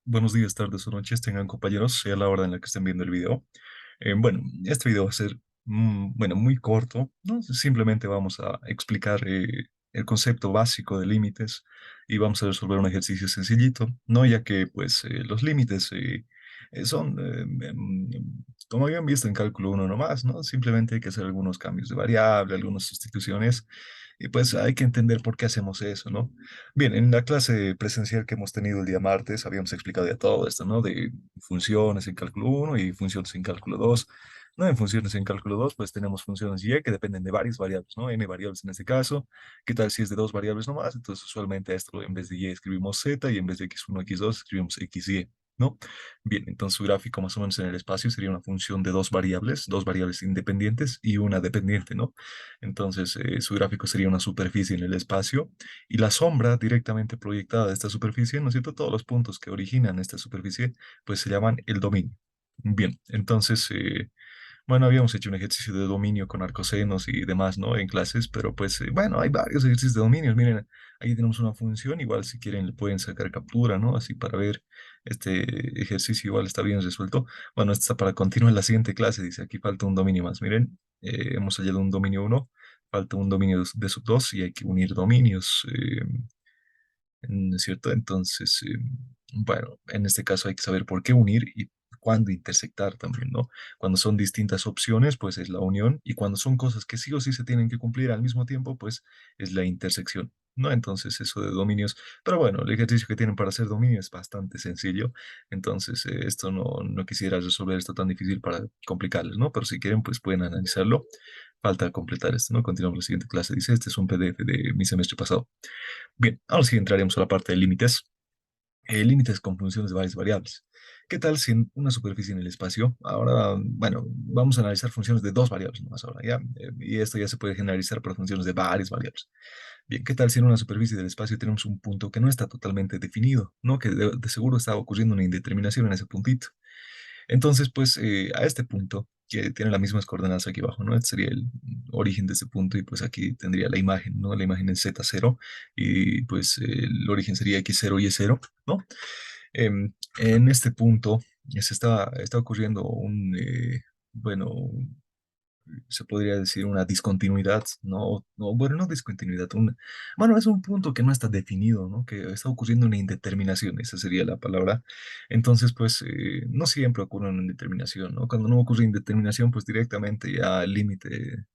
Buenos días, tardes o noches, tengan compañeros, sea la hora en la que estén viendo el video. Bueno, este video va a ser, bueno, muy corto, ¿no? Simplemente vamos a explicar el concepto básico de límites y vamos a resolver un ejercicio sencillito, ¿no? Ya que, pues, los límites son, como habían visto en cálculo uno nomás, ¿no? Simplemente hay que hacer algunos cambios de variable, algunas sustituciones, y pues hay que entender por qué hacemos eso, ¿no? Bien, en la clase presencial que hemos tenido el día martes habíamos explicado ya todo esto, ¿no? De funciones en cálculo uno y funciones en cálculo 2. ¿No? En funciones en cálculo 2 pues tenemos funciones y que dependen de varias variables, ¿no? N variables en este caso. ¿Qué tal si es de dos variables nomás? Entonces, usualmente a esto en vez de y escribimos z y en vez de x1, x2 escribimos xy, ¿no? Bien, entonces su gráfico más o menos en el espacio sería una función de dos variables independientes y una dependiente, ¿no? Entonces, su gráfico sería una superficie en el espacio y la sombra directamente proyectada de esta superficie, ¿no es cierto? Todos los puntos que originan esta superficie, pues se llaman el dominio. Bien, entonces, bueno, habíamos hecho un ejercicio de dominio con arcosenos y demás, ¿no? En clases, pero pues, bueno, hay varios ejercicios de dominio. Miren, ahí tenemos una función, igual si quieren le pueden sacar captura, ¿no? Así para ver este ejercicio, igual está bien resuelto. Bueno, esto está para continuar la siguiente clase, dice, aquí falta un dominio más. Miren, hemos hallado un dominio uno, falta un dominio de sub 2 y hay que unir dominios. ¿No es cierto? Entonces, bueno, en este caso hay que saber por qué unir y cuándo intersectar también, ¿no? Cuando son distintas opciones, pues es la unión, y cuando son cosas que sí o sí se tienen que cumplir al mismo tiempo, pues es la intersección, ¿no? Entonces, eso de dominios, pero bueno, el ejercicio que tienen para hacer dominio es bastante sencillo, entonces esto no quisiera resolver esto tan difícil para complicarles, ¿no? Pero si quieren, pues pueden analizarlo. Falta completar esto, ¿no? Continuamos la siguiente clase. Dice, este es un PDF de mi semestre pasado. Bien, ahora sí entraremos a la parte de límites. Límites con funciones de varias variables. ¿Qué tal si en una superficie en el espacio? Ahora, bueno, vamos a analizar funciones de dos variables nomás ahora, ¿ya? Y esto ya se puede generalizar para funciones de varias variables. Bien, ¿qué tal si en una superficie del espacio tenemos un punto que no está totalmente definido, ¿no? Que de seguro está ocurriendo una indeterminación en ese puntito. Entonces, pues a este punto, que tiene las mismas coordenadas aquí abajo, ¿no? Este sería el origen de este punto y pues aquí tendría la imagen, ¿no? La imagen en Z0 y pues el origen sería X0 y Y0, ¿no? En este punto está ocurriendo bueno, se podría decir una discontinuidad, ¿no? No, bueno, no discontinuidad, bueno, es un punto que no está definido, ¿no? Que está ocurriendo una indeterminación, esa sería la palabra. Entonces, pues, no siempre ocurre una indeterminación, ¿no? Cuando no ocurre indeterminación, pues directamente ya el límite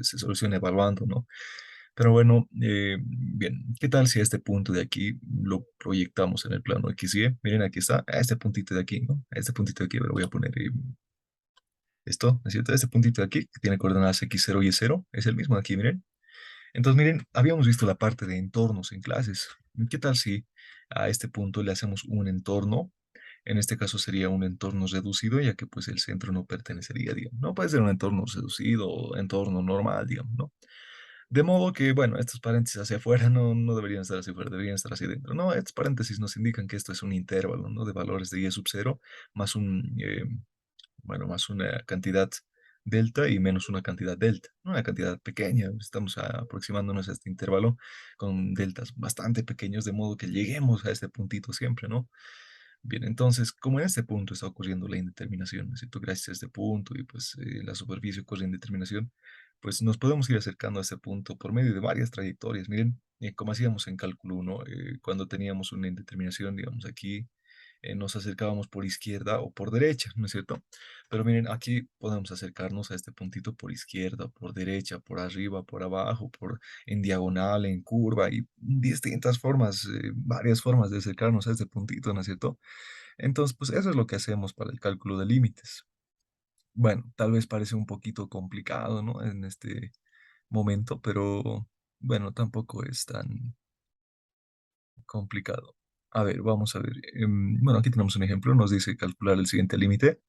se soluciona evaluando, ¿no? Pero bueno, bien, ¿qué tal si a este punto de aquí lo proyectamos en el plano X y? Miren, aquí está, a este puntito de aquí, ¿no? A este puntito de aquí, lo voy a poner esto, ¿no es cierto? Este puntito de aquí, que tiene coordenadas x0 y y0, es el mismo de aquí, miren. Entonces, miren, habíamos visto la parte de entornos en clases. ¿Qué tal si a este punto le hacemos un entorno? En este caso sería un entorno reducido, ya que pues el centro no pertenecería, digamos. No puede ser un entorno reducido o entorno normal, digamos, ¿no? De modo que, bueno, estos paréntesis hacia afuera no deberían estar hacia afuera, deberían estar hacia adentro. No, estos paréntesis nos indican que esto es un intervalo, ¿no? De valores de y sub 0 más bueno, más una cantidad delta y menos una cantidad delta, ¿no? Una cantidad pequeña. Estamos aproximándonos a este intervalo con deltas bastante pequeños, de modo que lleguemos a este puntito siempre, ¿no? Bien, entonces, como en este punto está ocurriendo la indeterminación, ¿cierto? Gracias a este punto y pues la superficie ocurre indeterminación, pues nos podemos ir acercando a este punto por medio de varias trayectorias. Miren, como hacíamos en cálculo 1, cuando teníamos una indeterminación, digamos aquí, nos acercábamos por izquierda o por derecha, ¿no es cierto? Pero miren, aquí podemos acercarnos a este puntito por izquierda, por derecha, por arriba, por abajo, en diagonal, en curva y distintas formas, varias formas de acercarnos a este puntito, ¿no es cierto? Entonces, pues eso es lo que hacemos para el cálculo de límites. Bueno, tal vez parece un poquito complicado, ¿no? En este momento, pero bueno, tampoco es tan complicado. A ver, vamos a ver. Bueno, aquí tenemos un ejemplo. Nos dice calcular el siguiente límite.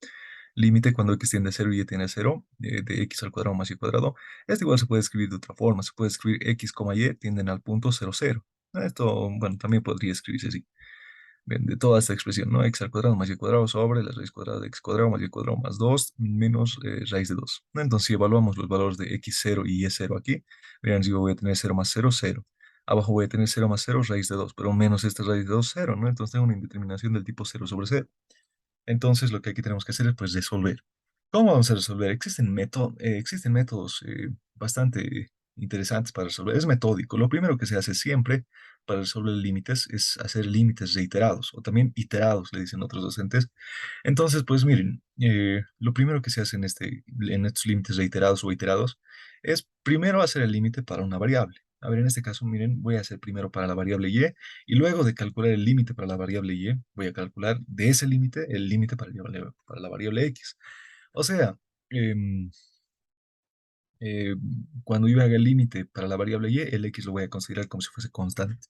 Límite cuando x tiende a 0 y y tiende a 0, de x al cuadrado más y cuadrado. Esto igual se puede escribir de otra forma. Se puede escribir x, y tienden al punto 0, 0. Esto, bueno, también podría escribirse así. Bien, de toda esta expresión, ¿no? X al cuadrado más y cuadrado sobre la raíz cuadrada de x cuadrado más y cuadrado más 2 menos raíz de 2. Entonces, si evaluamos los valores de x0 y y0 aquí, verán, si yo voy a tener 0 más 0, 0. Abajo voy a tener 0 más 0 raíz de 2, pero menos esta raíz de 2 0, ¿no? Entonces tengo una indeterminación del tipo 0 sobre 0. Entonces, lo que aquí tenemos que hacer es pues resolver. ¿Cómo vamos a resolver? Existen métodos bastante interesantes para resolver. Es metódico. Lo primero que se hace siempre para resolver límites es hacer límites reiterados o también iterados, le dicen otros docentes. Entonces, pues miren, lo primero que se hace en estos límites reiterados o iterados es primero hacer el límite para una variable. A ver, en este caso, miren, voy a hacer primero para la variable y luego de calcular el límite para la variable y, voy a calcular de ese límite el límite para la variable x. O sea, em, eh, cuando yo haga el límite para la variable y, el x lo voy a considerar como si fuese constante.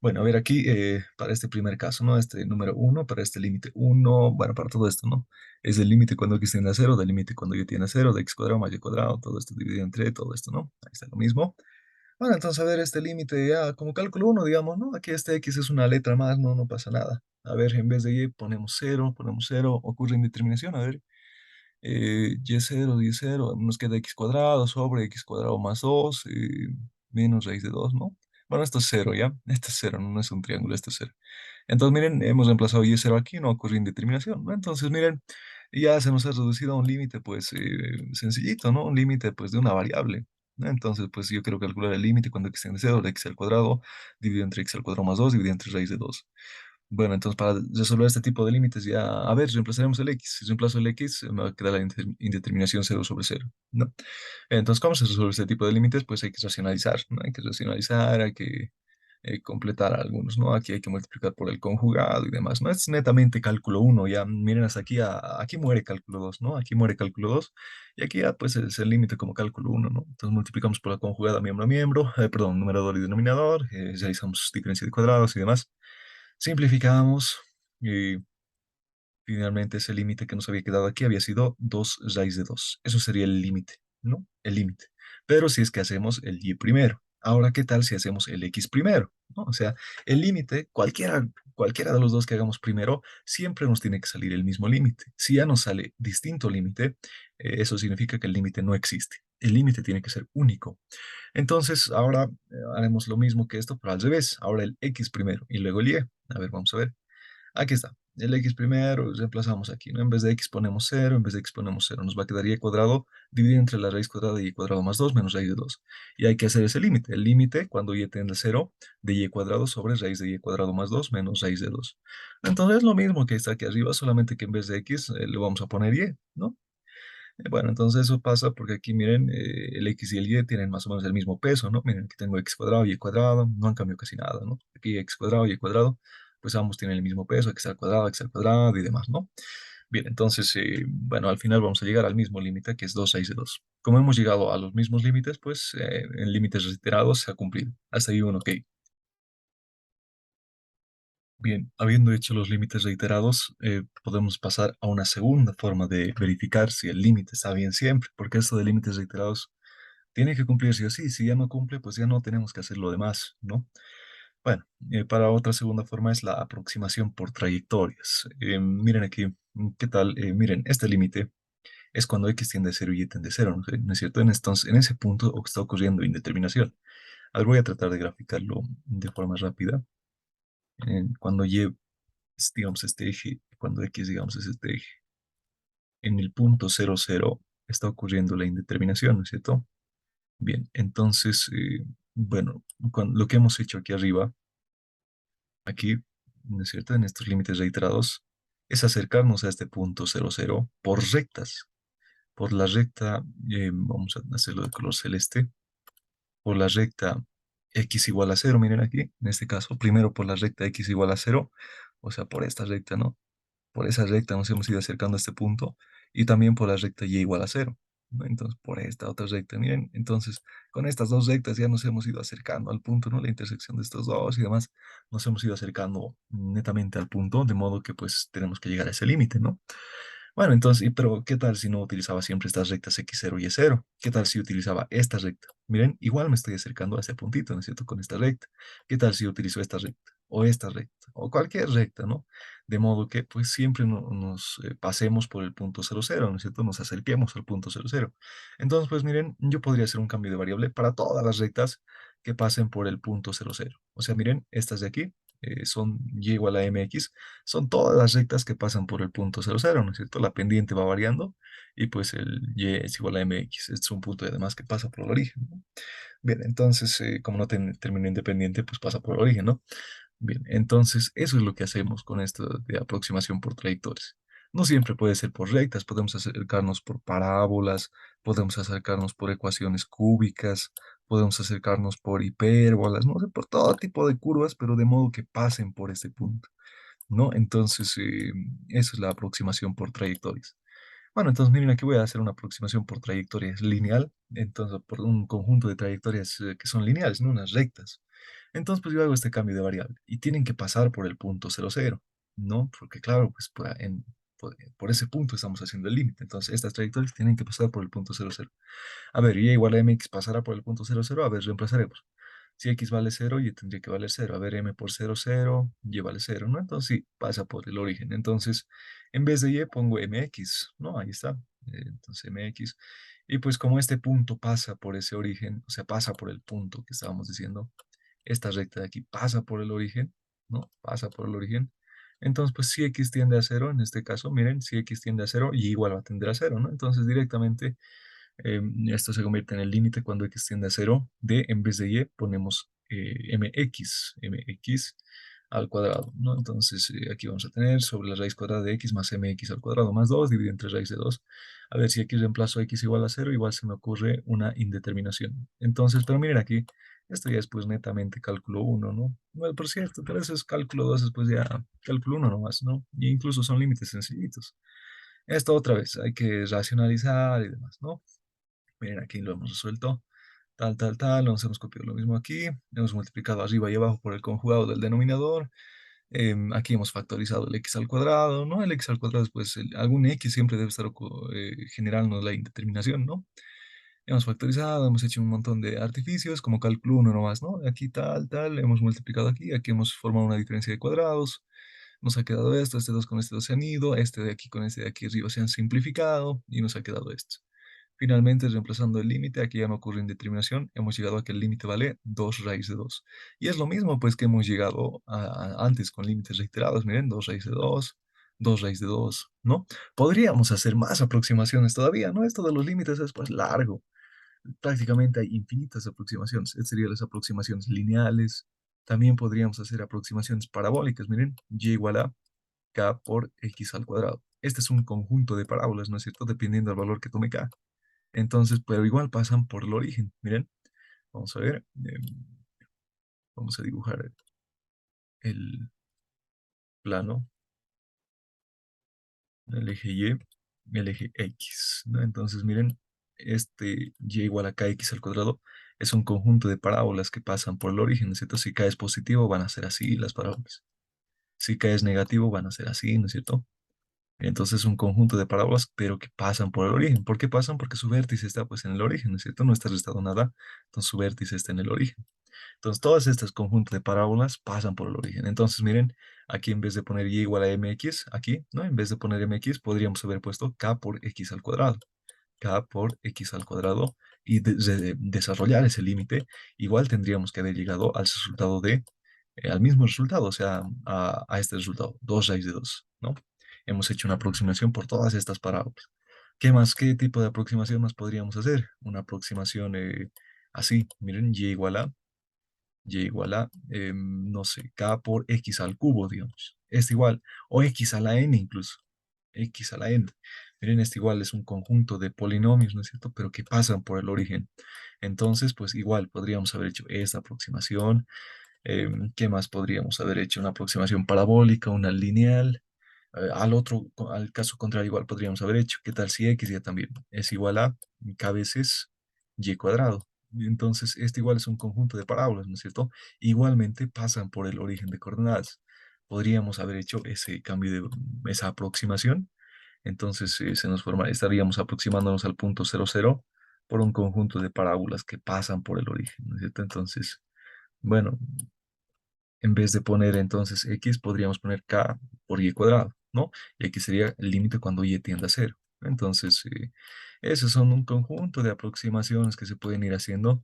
Bueno, a ver aquí, para este primer caso, ¿no? Este número uno para este límite uno bueno, para todo esto, ¿no? Es el límite cuando x tiende a cero, del límite cuando y tiende a cero, de x cuadrado más y cuadrado, todo esto dividido entre todo esto, ¿no? Ahí está lo mismo. Bueno, entonces, a ver, este límite ya como cálculo uno digamos, ¿no? Aquí este x es una letra más, no, no pasa nada. A ver, en vez de y ponemos cero ocurre indeterminación, a ver, y0 nos queda x cuadrado sobre x cuadrado más 2 menos raíz de 2, ¿no? Bueno, esto es cero, ¿ya? Esto es cero, no es un triángulo, esto es cero. Entonces, miren, hemos reemplazado y0 aquí, no ocurre indeterminación, ¿no? Entonces, miren, ya se nos ha reducido a un límite, pues, sencillito, ¿no? Un límite, pues, de una variable, ¿no? Entonces, pues, yo quiero calcular el límite cuando x tiende a cero de x al cuadrado, dividido entre x al cuadrado más 2 dividido entre raíz de 2. Bueno, entonces para resolver este tipo de límites ya, a ver, reemplazaremos el x. Si reemplazo el x, me va a quedar la indeterminación 0 sobre 0, ¿no? Entonces, ¿cómo se resuelve este tipo de límites? Pues hay que racionalizar, ¿no? Hay que racionalizar, hay que completar algunos, ¿no? Aquí hay que multiplicar por el conjugado y demás, ¿no? Es netamente cálculo uno ya miren hasta aquí, aquí muere cálculo 2, ¿no? Aquí muere cálculo 2 y aquí ya pues es el límite como cálculo uno, ¿no? Entonces multiplicamos por la conjugada miembro a miembro, perdón, numerador y denominador, realizamos diferencia de cuadrados y demás. Simplificamos y finalmente ese límite que nos había quedado aquí había sido 2 raíz de 2. Eso sería el límite, ¿no? El límite. Pero si es que hacemos el y primero. Ahora, ¿qué tal si hacemos el x primero? ¿No? O sea, el límite, cualquiera de los dos que hagamos primero, siempre nos tiene que salir el mismo límite. Si ya nos sale distinto límite, eso significa que el límite no existe. El límite tiene que ser único. Entonces, ahora haremos lo mismo que esto, pero al revés. Ahora el x primero y luego el y. A ver, vamos a ver. Aquí está. El x primero, reemplazamos aquí, ¿no? En vez de x ponemos cero, en vez de x ponemos cero. Nos va a quedar y cuadrado dividido entre la raíz cuadrada de y cuadrado más 2 menos raíz de 2. Y hay que hacer ese límite. El límite, cuando y tiende a 0, de y cuadrado sobre raíz de y cuadrado más 2 menos raíz de 2. Entonces es lo mismo que está aquí arriba, solamente que en vez de x le vamos a poner y, ¿no? Bueno, entonces eso pasa porque aquí miren, el x y el y tienen más o menos el mismo peso, ¿no? Miren, aquí tengo x cuadrado y y cuadrado, no han cambiado casi nada, ¿no? Aquí x cuadrado y y cuadrado, pues ambos tienen el mismo peso, x al cuadrado y demás, ¿no? Bien, entonces, bueno, al final vamos a llegar al mismo límite, que es 2 6 de 2. Como hemos llegado a los mismos límites, pues en límites reiterados se ha cumplido. Hasta ahí un ok. Bien, habiendo hecho los límites reiterados, podemos pasar a una segunda forma de verificar si el límite está bien siempre, porque esto de límites reiterados tiene que cumplir sí o sí. Si ya no cumple, pues ya no tenemos que hacer lo demás, ¿no? Bueno, para otra segunda forma es la aproximación por trayectorias. Miren aquí, ¿qué tal? Miren, este límite es cuando x tiende a cero y y tiende a cero, ¿no? ¿No es cierto? Entonces, en ese punto está ocurriendo indeterminación. A ver, voy a tratar de graficarlo de forma rápida. Cuando y es, digamos, este eje, cuando x, digamos, es este eje, en el punto cero cero está ocurriendo la indeterminación, ¿no es cierto? Bien, entonces, bueno, lo que hemos hecho aquí arriba, aquí, ¿no es cierto? En estos límites reiterados, es acercarnos a este punto cero cero por rectas. Por la recta, vamos a hacerlo de color celeste, por la recta x igual a cero, miren aquí, en este caso, primero por la recta x igual a cero, o sea, por esta recta, ¿no? Por esa recta nos hemos ido acercando a este punto y también por la recta y igual a cero, ¿no? Entonces, por esta otra recta, miren, entonces, con estas dos rectas ya nos hemos ido acercando al punto, ¿no? La intersección de estos dos y demás, nos hemos ido acercando netamente al punto, de modo que pues tenemos que llegar a ese límite, ¿no? Bueno, entonces, pero ¿qué tal si no utilizaba siempre estas rectas x0 y y0? ¿Qué tal si utilizaba esta recta? Miren, igual me estoy acercando a ese puntito, ¿no es cierto? Con esta recta. ¿Qué tal si utilizo esta recta, o cualquier recta, ¿no? De modo que pues siempre nos pasemos por el punto cero cero, ¿no es cierto? Nos acerquemos al punto cero cero. Entonces, pues miren, yo podría hacer un cambio de variable para todas las rectas que pasen por el punto 0,0. O sea, miren, estas de aquí son y igual a mx, son todas las rectas que pasan por el punto 0,0, ¿no es cierto? La pendiente va variando y pues el y es igual a mx. Este es un punto además que pasa por el origen, ¿no? Bien, entonces, como no termina independiente, pues pasa por el origen, ¿no? Bien, entonces eso es lo que hacemos con esto de aproximación por trayectorias. No siempre puede ser por rectas, podemos acercarnos por parábolas, podemos acercarnos por ecuaciones cúbicas, podemos acercarnos por hipérbolas, no sé, por todo tipo de curvas, pero de modo que pasen por este punto, ¿no? Entonces, eso es la aproximación por trayectorias. Bueno, entonces miren, aquí voy a hacer una aproximación por trayectorias lineal, entonces por un conjunto de trayectorias que son lineales, no unas rectas. Entonces, pues yo hago este cambio de variable y tienen que pasar por el punto 0,0, ¿no? Porque claro, pues por ese punto estamos haciendo el límite. Entonces, estas trayectorias tienen que pasar por el punto 0,0. A ver, y igual a mx pasará por el punto 0,0. A ver, reemplazaremos. Si x vale 0, y tendría que valer 0. A ver, m por 0,0, y vale 0, ¿no? Entonces sí, pasa por el origen. Entonces, en vez de y pongo mx, ¿no? Ahí está. Entonces mx. Y pues como este punto pasa por ese origen, o sea, pasa por el punto que estábamos diciendo, esta recta de aquí pasa por el origen, ¿no? Pasa por el origen. Entonces, pues si x tiende a 0, en este caso, miren, si x tiende a 0, y igual va a tender a 0, ¿no? Entonces directamente esto se convierte en el límite cuando x tiende a 0 de, en vez de y, ponemos mx al cuadrado, ¿no? Entonces, aquí vamos a tener sobre la raíz cuadrada de x más mx al cuadrado más 2, dividido entre raíz de 2. A ver, si aquí reemplazo x igual a 0, igual se me ocurre una indeterminación. Entonces, pero miren aquí, esto ya es pues netamente cálculo 1, ¿no? Bueno, por cierto, pero eso es cálculo 2, es pues ya cálculo 1 nomás, ¿no? Y incluso son límites sencillitos. Esto otra vez, hay que racionalizar y demás, ¿no? Miren, aquí lo hemos resuelto. Tal, nos hemos copiado lo mismo aquí. Hemos multiplicado arriba y abajo por el conjugado del denominador. Aquí hemos factorizado el x al cuadrado, ¿no? El x al cuadrado es pues algún x siempre debe estar generando la indeterminación, ¿no? Hemos factorizado, hemos hecho un montón de artificios, como cálculo 1 nomás, ¿no? Aquí hemos multiplicado aquí hemos formado una diferencia de cuadrados. Nos ha quedado esto, este 2 con este 2 se han ido, este de aquí con este de aquí arriba se han simplificado y nos ha quedado esto. Finalmente, reemplazando el límite, aquí ya no ocurre indeterminación, hemos llegado a que el límite vale 2 raíz de 2. Y es lo mismo pues que hemos llegado antes con límites reiterados, miren, 2 raíz de 2, 2 raíz de 2, ¿no? Podríamos hacer más aproximaciones todavía, ¿no? Esto de los límites es pues largo. Prácticamente hay infinitas aproximaciones. Estas serían las aproximaciones lineales. También podríamos hacer aproximaciones parabólicas, miren, y igual a k por x al cuadrado. Este es un conjunto de parábolas, ¿no es cierto? Dependiendo del valor que tome k. Entonces, pero igual pasan por el origen. Miren, vamos a ver. Vamos a dibujar el plano, el eje Y, el eje X, ¿no? Entonces, miren, este Y igual a KX al cuadrado es un conjunto de parábolas que pasan por el origen, ¿no es cierto? Si K es positivo, van a ser así las parábolas. Si K es negativo, van a ser así, ¿no es cierto? Entonces, es un conjunto de parábolas, pero que pasan por el origen. ¿Por qué pasan? Porque su vértice está pues en el origen, ¿no es cierto? No está restado nada, entonces su vértice está en el origen. Entonces, todas estas conjuntos de parábolas pasan por el origen. Entonces, miren, aquí en vez de poner y igual a mx, aquí, ¿no? En vez de poner mx, podríamos haber puesto k por x al cuadrado. K por x al cuadrado y desarrollar ese límite, igual tendríamos que haber llegado al resultado al mismo resultado, o sea, a este resultado, 2 raíz de 2, ¿no? Hemos hecho una aproximación por todas estas parábolas. ¿Qué más? ¿Qué tipo de aproximación más podríamos hacer? Una aproximación así, miren, y igual a, no sé, k por x al cubo, digamos. Es igual, o x a la n incluso, x a la n. Miren, este igual es un conjunto de polinomios, ¿no es cierto? Pero que pasan por el origen. Entonces, pues igual podríamos haber hecho esta aproximación. ¿Qué más podríamos haber hecho? Una aproximación parabólica, una lineal. Al caso contrario, igual podríamos haber hecho. ¿Qué tal si x ya también es igual a k veces y cuadrado? Entonces, este igual es un conjunto de parábolas, ¿no es cierto? Igualmente pasan por el origen de coordenadas. Podríamos haber hecho ese cambio esa aproximación. Entonces, estaríamos aproximándonos al punto 0,0 por un conjunto de parábolas que pasan por el origen, ¿no es cierto? Entonces, bueno, en vez de poner entonces x, podríamos poner k por y cuadrado, ¿no? Y aquí sería el límite cuando y tiende a cero. Entonces, esos son un conjunto de aproximaciones que se pueden ir haciendo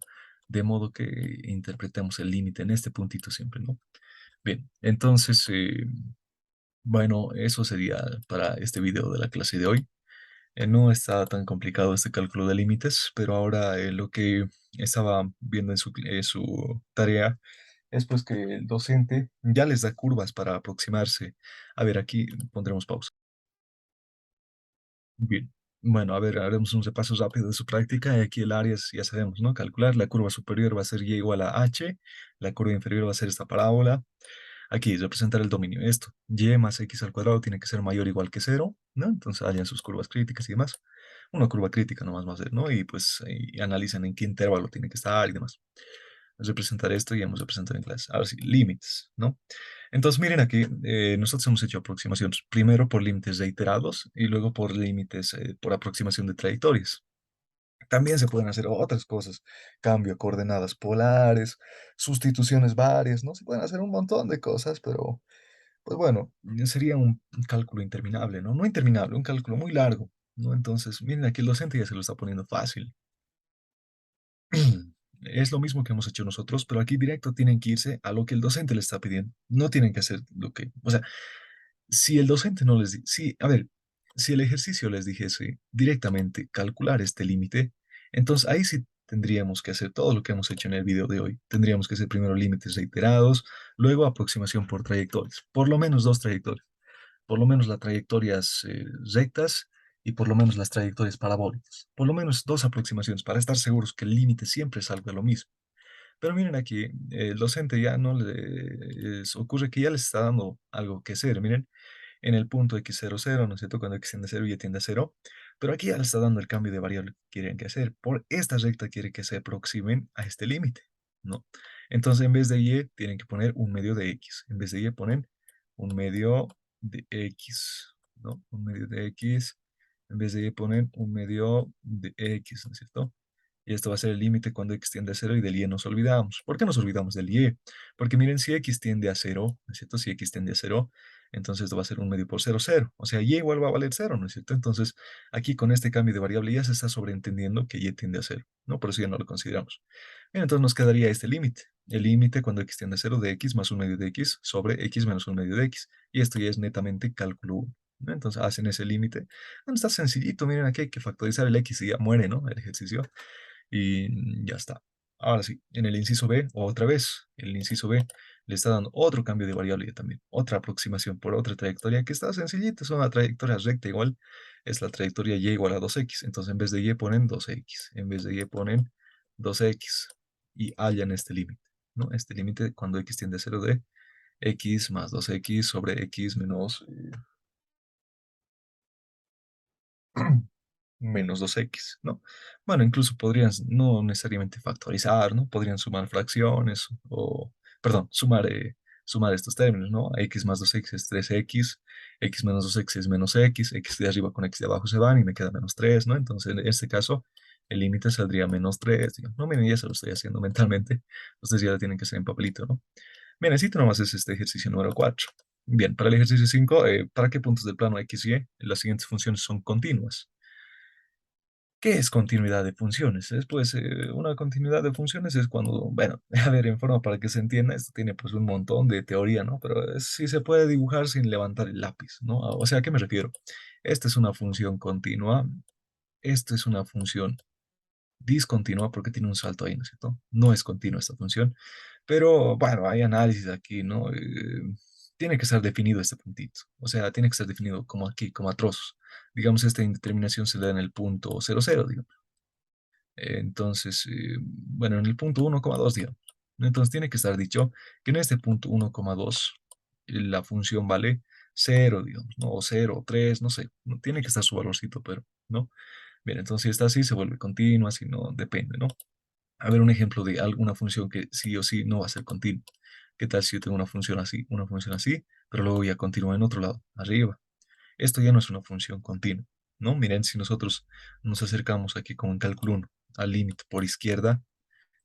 de modo que interpretemos el límite en este puntito siempre, ¿no? Bien, entonces, bueno, eso sería para este video de la clase de hoy. No está tan complicado este cálculo de límites, pero ahora lo que estaba viendo en su tarea es pues que el docente ya les da curvas para aproximarse. A ver, aquí pondremos pausa. Bien. Bueno, a ver, haremos un repaso rápido de su práctica. Aquí el área ya sabemos, ¿no? Calcular. La curva superior va a ser y igual a h, la curva inferior va a ser esta parábola. Aquí representar el dominio. Esto, y más x al cuadrado tiene que ser mayor o igual que cero, ¿no? Entonces hayan sus curvas críticas y demás. Una curva crítica nomás va a ser, ¿no? Y pues ahí analicen en qué intervalo tiene que estar y demás. Representar esto y hemos representado en clase. Ahora sí, límites, ¿no? Entonces miren aquí, nosotros hemos hecho aproximaciones, primero por límites reiterados y luego por límites por aproximación de trayectorias. También se pueden hacer otras cosas, cambio de coordenadas polares, sustituciones varias, ¿no? Se pueden hacer un montón de cosas, pero pues bueno, sería un cálculo interminable, ¿no? No interminable, un cálculo muy largo, ¿no? Entonces, miren, aquí el docente ya se lo está poniendo fácil. Es lo mismo que hemos hecho nosotros, pero aquí directo tienen que irse a lo que el docente les está pidiendo. No tienen que hacer lo que, o sea, si el docente no les, si, a ver, si el ejercicio les dijese directamente calcular este límite, entonces ahí sí tendríamos que hacer todo lo que hemos hecho en el video de hoy. Tendríamos que hacer primero límites reiterados, luego aproximación por trayectorias, por lo menos dos trayectorias, por lo menos las trayectorias rectas y por lo menos las trayectorias parabólicas. Por lo menos dos aproximaciones para estar seguros que el límite siempre salga lo mismo. Pero miren aquí, el docente ya no les ocurre que ya les está dando algo que hacer. Miren, en el punto x00, ¿no es cierto? Cuando x tiende a 0, y tiende a 0. Pero aquí ya le está dando el cambio de variable que quieren que hacer. Por esta recta quiere que se aproximen a este límite, ¿no? Entonces, en vez de y, tienen que poner un medio de x. En vez de y, ponen un medio de x, ¿no? Un medio de x. En vez de y, ponen un medio de x, ¿no es cierto? Y esto va a ser el límite cuando x tiende a 0 y del y nos olvidamos. ¿Por qué nos olvidamos del y? Porque miren, si x tiende a 0, ¿no es cierto? Si x tiende a 0, entonces esto va a ser un medio por 0, 0. O sea, y igual va a valer 0, ¿no es cierto? Entonces, aquí con este cambio de variable ya se está sobreentendiendo que y tiende a 0, ¿no? Por eso ya no lo consideramos. Bien, entonces nos quedaría este límite. El límite cuando x tiende a 0 de x más un medio de x sobre x menos un medio de x. Y esto ya es netamente cálculo 1, ¿no? Entonces hacen ese límite. Bueno, está sencillito, miren aquí hay que factorizar el x y ya muere, ¿no? El ejercicio. Y ya está. Ahora sí, en el inciso B, otra vez, el inciso B le está dando otro cambio de variable ya también, otra aproximación por otra trayectoria que está sencillita, es una trayectoria recta igual, es la trayectoria y igual a 2x. Entonces en vez de y ponen 2x, en vez de y ponen 2x y hallan este límite, ¿no? Este límite cuando x tiende a 0 de x más 2x sobre x menos menos 2x, ¿no? Bueno, incluso podrían no necesariamente factorizar, ¿no? Podrían sumar fracciones o, perdón, sumar estos términos, ¿no? X más 2x es 3x, x menos 2x es menos x de arriba con x de abajo se van y me queda menos 3, ¿no? Entonces, en este caso, el límite saldría menos 3, digamos. No, miren, ya se lo estoy haciendo mentalmente. Ustedes ya lo tienen que hacer en papelito, ¿no? Bien, necesito nomás es este ejercicio número 4. Bien, para el ejercicio 5, ¿para qué puntos del plano x y? Las siguientes funciones son continuas. ¿Qué es continuidad de funciones? Es pues una continuidad de funciones es cuando, bueno, a ver, en forma para que se entienda, esto tiene pues un montón de teoría, ¿no? Pero sí se puede dibujar sin levantar el lápiz, ¿no? O sea, ¿a qué me refiero? Esta es una función continua, esta es una función discontinua porque tiene un salto ahí, ¿no es cierto? No es continua esta función, pero bueno, hay análisis aquí, ¿no? Tiene que estar definido este puntito, o sea, tiene que estar definido como aquí, como a trozos. Digamos, esta indeterminación se le da en el punto 00, digamos. Entonces, bueno, en el punto 1,2, digamos. Entonces, tiene que estar dicho que en este punto 1,2 la función vale 0, digamos, ¿no? O 0, o 3, no sé. No tiene que estar su valorcito, pero, ¿no? Bien, entonces si está así, se vuelve continua, si no, depende, ¿no? A ver un ejemplo de alguna función que sí o sí no va a ser continua. ¿Qué tal si yo tengo una función así, pero luego ya continúa en otro lado, arriba? Esto ya no es una función continua, ¿no? Miren, si nosotros nos acercamos aquí como en cálculo 1 al límite por izquierda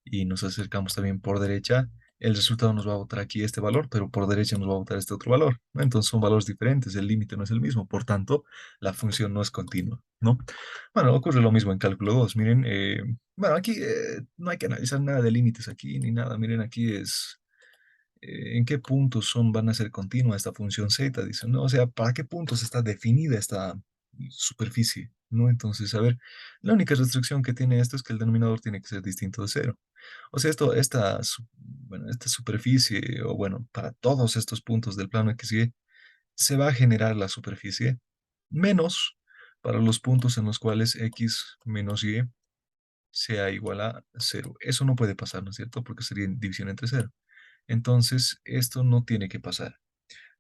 y nos acercamos también por derecha, el resultado nos va a botar aquí este valor, pero por derecha nos va a botar este otro valor, ¿no? Entonces son valores diferentes, el límite no es el mismo, por tanto, la función no es continua, ¿no? Bueno, ocurre lo mismo en cálculo 2. Miren, bueno, aquí no hay que analizar nada de límites aquí, ni nada, miren, aquí es en qué puntos van a ser continua esta función z, dicen, ¿no? O sea, ¿para qué puntos está definida esta superficie? ¿No? Entonces, a ver, la única restricción que tiene esto es que el denominador tiene que ser distinto de cero. O sea, bueno, esta superficie, o bueno, para todos estos puntos del plano X y, se va a generar la superficie menos para los puntos en los cuales X menos Y sea igual a cero. Eso no puede pasar, ¿no es cierto? Porque sería división entre cero. Entonces, esto no tiene que pasar.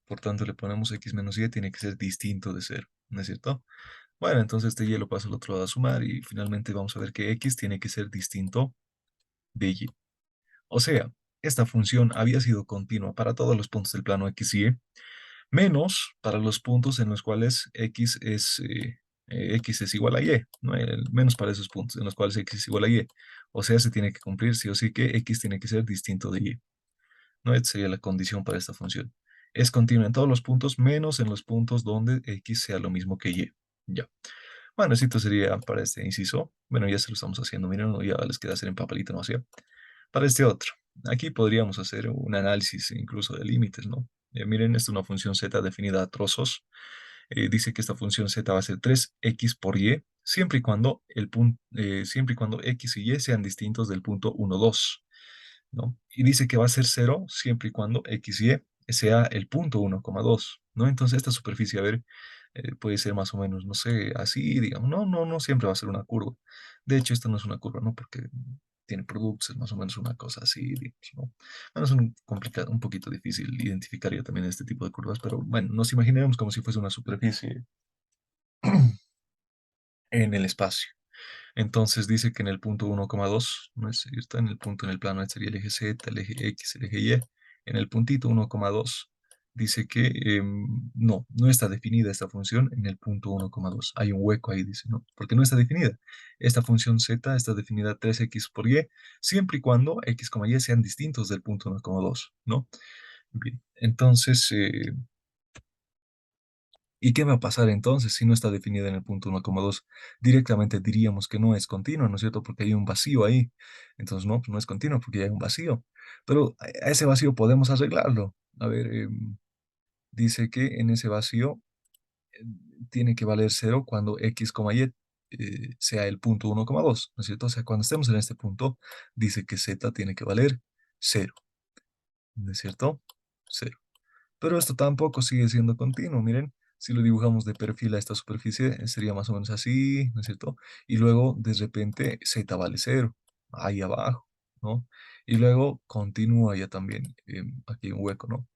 Por tanto, le ponemos X menos Y, tiene que ser distinto de cero, ¿no es cierto? Bueno, entonces este Y lo paso al otro lado a sumar y finalmente vamos a ver que X tiene que ser distinto de Y. O sea, esta función había sido continua para todos los puntos del plano X y Y, menos para los puntos en los cuales X es igual a Y, ¿no? Menos para esos puntos en los cuales X es igual a Y. O sea, se tiene que cumplir sí o sí que X tiene que ser distinto de Y, ¿no? Esta sería la condición para esta función. Es continua en todos los puntos, menos en los puntos donde X sea lo mismo que Y. Ya. Bueno, esto sería para este inciso. Bueno, ya se lo estamos haciendo, miren, ya les queda hacer en papelito, ¿no? ¿Sí? Para este otro, aquí podríamos hacer un análisis incluso de límites, ¿no? Miren, esta es una función z definida a trozos. Dice que esta función z va a ser 3x por y, siempre y cuando x y y sean distintos del punto 1, 2, ¿no? Y dice que va a ser cero siempre y cuando x y y sea el punto 1,2, ¿no? Entonces esta superficie, a ver, puede ser más o menos, no sé, así, digamos, no siempre va a ser una curva. De hecho, esta no es una curva, ¿no? Porque tiene productos, es más o menos una cosa así, digamos, ¿no? Bueno, es un poquito difícil identificar ya también este tipo de curvas, pero bueno, nos imaginaremos como si fuese una superficie en el espacio. Entonces dice que en el punto 1,2, ¿no es cierto? En el punto en el plano este sería el eje Z, el eje X, el eje Y. En el puntito 1,2 dice que no está definida esta función en el punto 1,2. Hay un hueco ahí, dice, ¿no? Porque no está definida. Esta función Z está definida 3x por Y, siempre y cuando X, Y sean distintos del punto 1,2, ¿no? Bien, entonces, ¿y qué va a pasar entonces si no está definida en el punto 1,2? Directamente diríamos que no es continua, ¿no es cierto? Porque hay un vacío ahí. Entonces, no, pues no es continua porque hay un vacío. Pero a ese vacío podemos arreglarlo. A ver, dice que en ese vacío eh, tiene que valer cero cuando x, y sea el punto 1,2, ¿no es cierto? O sea, cuando estemos en este punto, dice que z tiene que valer cero, ¿no es cierto? Cero. Pero esto tampoco sigue siendo continuo. Miren, si lo dibujamos de perfil a esta superficie, sería más o menos así, ¿no es cierto? Y luego, de repente, z vale cero, ahí abajo, ¿no? Y luego continúa ya también, aquí hay un hueco, ¿no?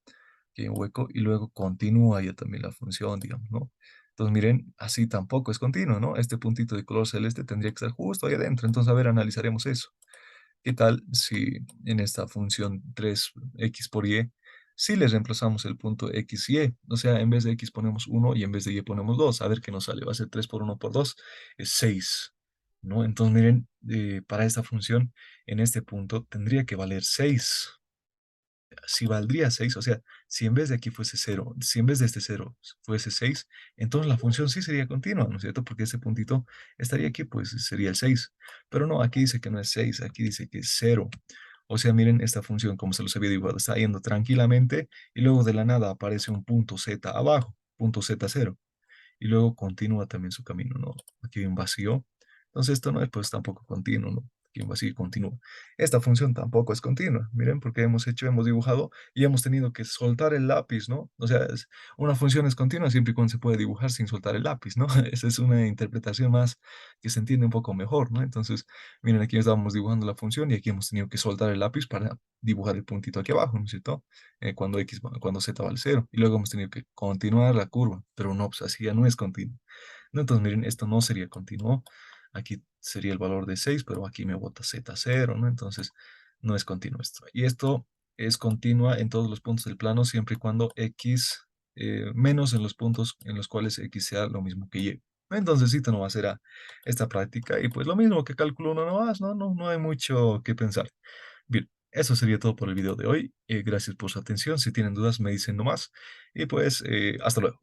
Aquí hay un hueco y luego continúa ya también la función, digamos, ¿no? Entonces, miren, así tampoco es continuo, ¿no? Este puntito de color celeste tendría que estar justo ahí adentro. Entonces, a ver, analizaremos eso. ¿Qué tal si en esta función 3x por y, si le reemplazamos el punto x y y? O sea, en vez de x ponemos 1 y en vez de y ponemos 2. A ver qué nos sale. Va a ser 3 por 1 por 2, es 6, ¿no? Entonces, miren, para esta función, en este punto tendría que valer 6. Si valdría 6, o sea, si en vez de aquí fuese cero, si en vez de este cero fuese 6, entonces la función sí sería continua, ¿no es cierto? Porque ese puntito estaría aquí, pues sería el 6. Pero no, aquí dice que no es 6, aquí dice que es cero. O sea, miren esta función como se los había dibujado, está yendo tranquilamente y luego de la nada aparece un punto z abajo, punto z0 y luego continúa también su camino, ¿no? Aquí hay un vacío, entonces esto no es pues tampoco continuo, ¿no? Aquí hay un vacío y continúa. Esta función tampoco es continua, miren, porque hemos dibujado y hemos tenido que soltar el lápiz, ¿no? O sea, una función es continua siempre y cuando se puede dibujar sin soltar el lápiz, ¿no? Esa es una interpretación más que se entiende un poco mejor, ¿no? Entonces, miren, aquí estábamos dibujando la función y aquí hemos tenido que soltar el lápiz para dibujar el puntito aquí abajo, ¿no es cierto? Cuando z vale cero. Y luego hemos tenido que continuar la curva, pero no, pues así ya no es continuo. No, entonces, miren, esto no sería continuo. Aquí sería el valor de 6, pero aquí me bota z0, ¿no? Entonces, no es continuo esto. Y esto es continua en todos los puntos del plano, siempre y cuando x, menos en los puntos en los cuales x sea lo mismo que y. Entonces, sí, no va a ser a esta práctica. Y pues lo mismo que cálculo uno nomás, ¿no? No hay mucho que pensar. Bien. eso sería todo por el video de hoy. Gracias por su atención. Si tienen dudas, me dicen nomás. Y pues, hasta luego.